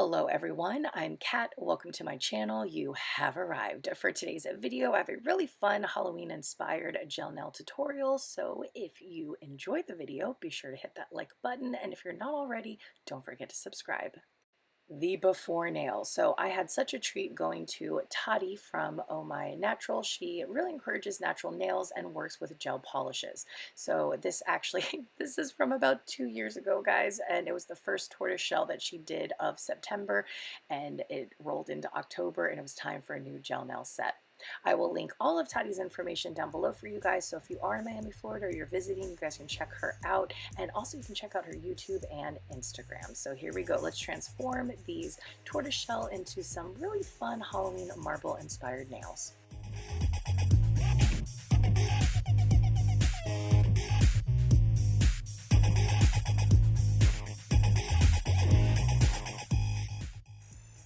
Hello everyone, I'm Kat. Welcome to my channel. You have arrived. For today's video, I have a really fun Halloween inspired gel nail tutorial. So if you enjoyed the video, be sure to hit that like button. And if you're not already, don't forget to subscribe. The before nail. So I had such a treat going to Tati from Oh My Natural. She really encourages natural nails and works with gel polishes. So this actually, this is from about 2 years ago, guys, and it was the first tortoise shell that she did of September, and it rolled into October, and it was time for a new gel nail set. I will link all of Tati's information down below for you guys, so if you are in Miami, Florida, or you're visiting, you guys can check her out, and also you can check out her YouTube and Instagram. So here we go. Let's transform these tortoiseshell into some really fun Halloween marble inspired nails.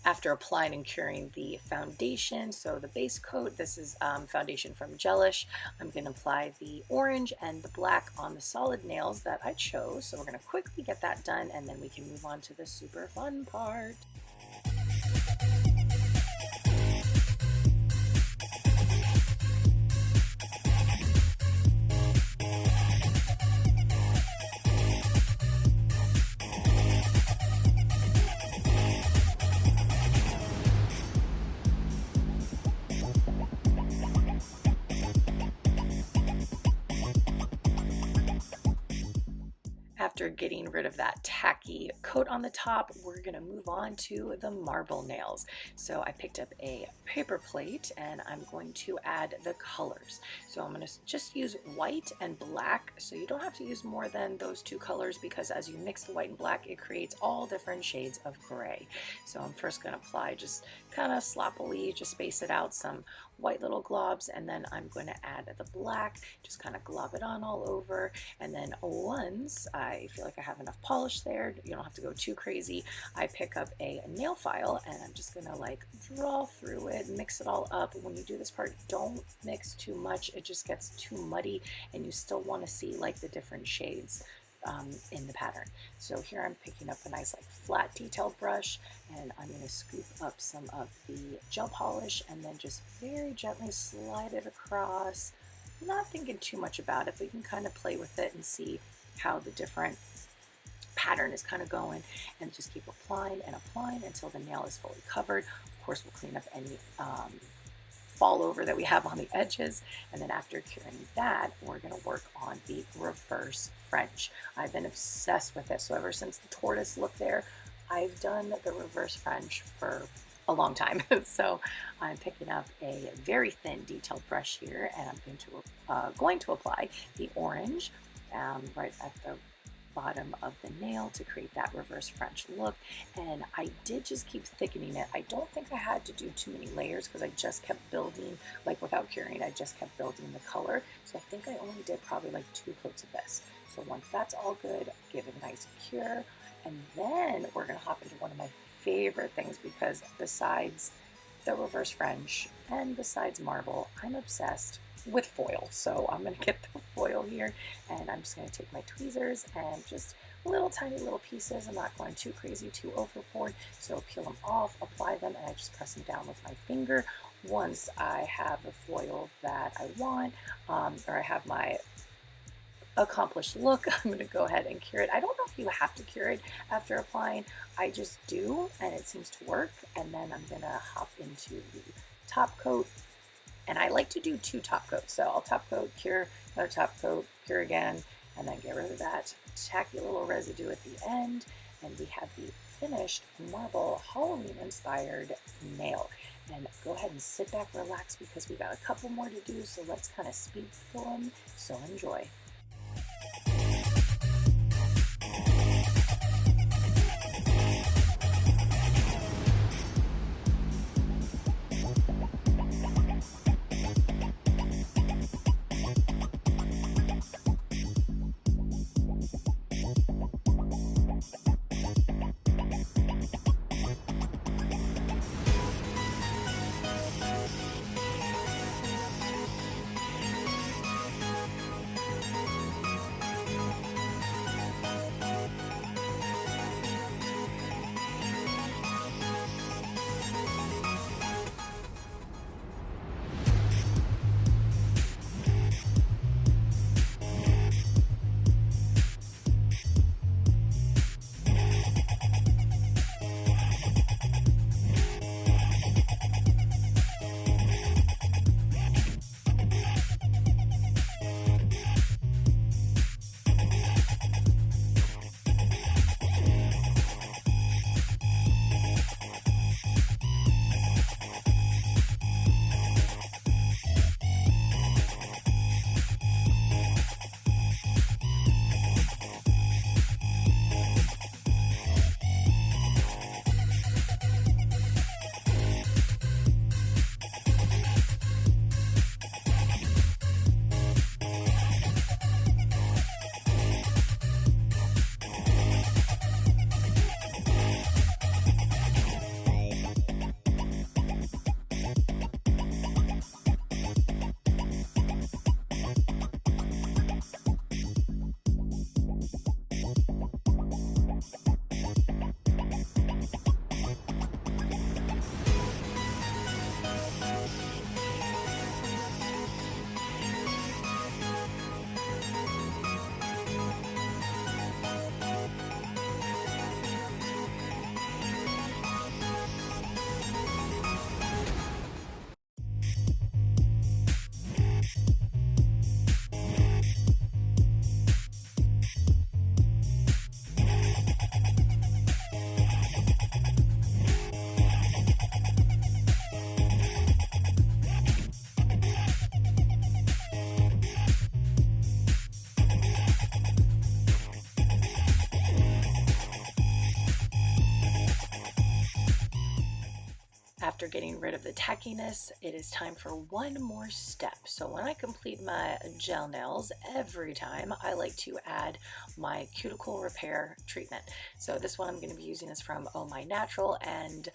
After applying and curing the foundation, so the base coat, this is foundation from Gelish, I'm going to apply the orange and the black on the solid nails that I chose. So we're going to quickly get that done, and then we can move on to the super fun part. After getting rid of that tacky coat on the top, we're going to move on to the marble nails. So I picked up a paper plate and I'm going to add the colors. So I'm going to just use white and black. So you don't have to use more than those two colors, because as you mix the white and black, it creates all different shades of gray. So I'm first going to apply just kind of sloppily, just space it out, some white little globs, and then I'm going to add the black, just kind of glob it on all over. And then once I feel like I have enough polish there, you don't have to go too crazy, I pick up a nail file and I'm just going to like draw through it, mix it all up. When you do this part, don't mix too much, it just gets too muddy, and you still want to see like the different shades in the pattern. So here I'm picking up a nice like flat detailed brush, and I'm going to scoop up some of the gel polish and then just very gently slide it across. Not thinking too much about it, but you can kind of play with it and see how the different pattern is kind of going, and just keep applying and applying until the nail is fully covered. Of course, we'll clean up any fall over that we have on the edges, and then after curing that, we're going to work on the reverse French. I've been obsessed with it, so ever since the tortoise look there, I've done the reverse French for a long time. So I'm picking up a very thin detailed brush here, and I'm going to apply the orange right at the bottom of the nail to create that reverse French look. And I did just keep thickening it. I don't think I had to do too many layers, because I just kept building, like without curing, I just kept building the color. So I think I only did probably like 2 coats of this. So once that's all good, give it a nice cure, and then we're going to hop into one of my favorite things, because besides the reverse French and besides marble, I'm obsessed with foil. So I'm going to get the foil here, and I'm just going to take my tweezers and just little tiny little pieces. I'm not going too crazy, too overboard. So peel them off, apply them, and I just press them down with my finger. Once I have the foil that I want, or I have my accomplished look, I'm going to go ahead and cure it. I don't know if you have to cure it after applying. I just do, and it seems to work. And then I'm going to hop into the top coat. And I like to do 2 top coats. So I'll top coat, cure, another top coat, cure again, and then get rid of that tacky little residue at the end. And we have the finished marble Halloween inspired nail. And go ahead and sit back, relax, because we got a couple more to do. So let's kind of speed through them. So enjoy. after getting rid of the tackiness, it is time for one more step. So when I complete my gel nails, every time I like to add my cuticle repair treatment. So this one I'm going to be using is from Oh My Natural, and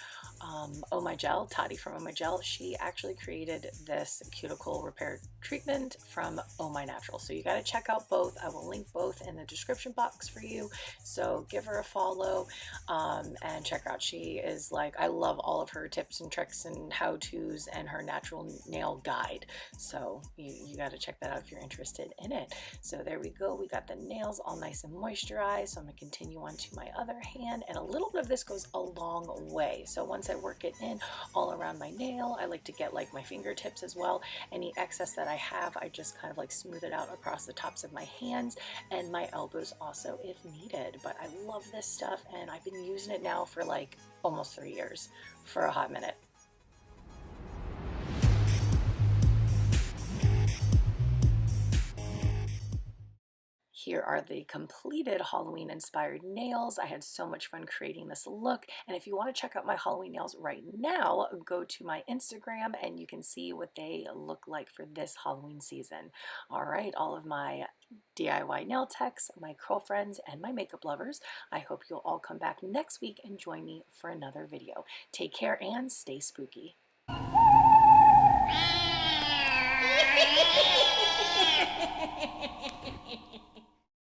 Oh My Gel, Tati from Oh My Gel, she actually created this cuticle repair treatment from Oh My Natural. So you got to check out both. I will link both in the description box for you. So give her a follow and check her out. She is like, I love all of her tips and tricks and how-tos and her natural nail guide. So you got to check that out if you're interested in it. So there we go. We got the nails all nice and moisturized. So I'm going to continue on to my other hand, and a little bit of this goes a long way. So once I work it in all around my nail, I like to get like my fingertips as well. Any excess that I have, I just kind of like smooth it out across the tops of my hands and my elbows also if needed. But I love this stuff, and I've been using it now for like almost 3 years, for a hot minute. Here are the completed Halloween inspired nails. I had so much fun creating this look, and if you want to check out my Halloween nails right now, go to my Instagram and you can see what they look like for this Halloween season. All right, all of my DIY nail techs, my girlfriends, and my makeup lovers, I hope you'll all come back next week and join me for another video. Take care and stay spooky.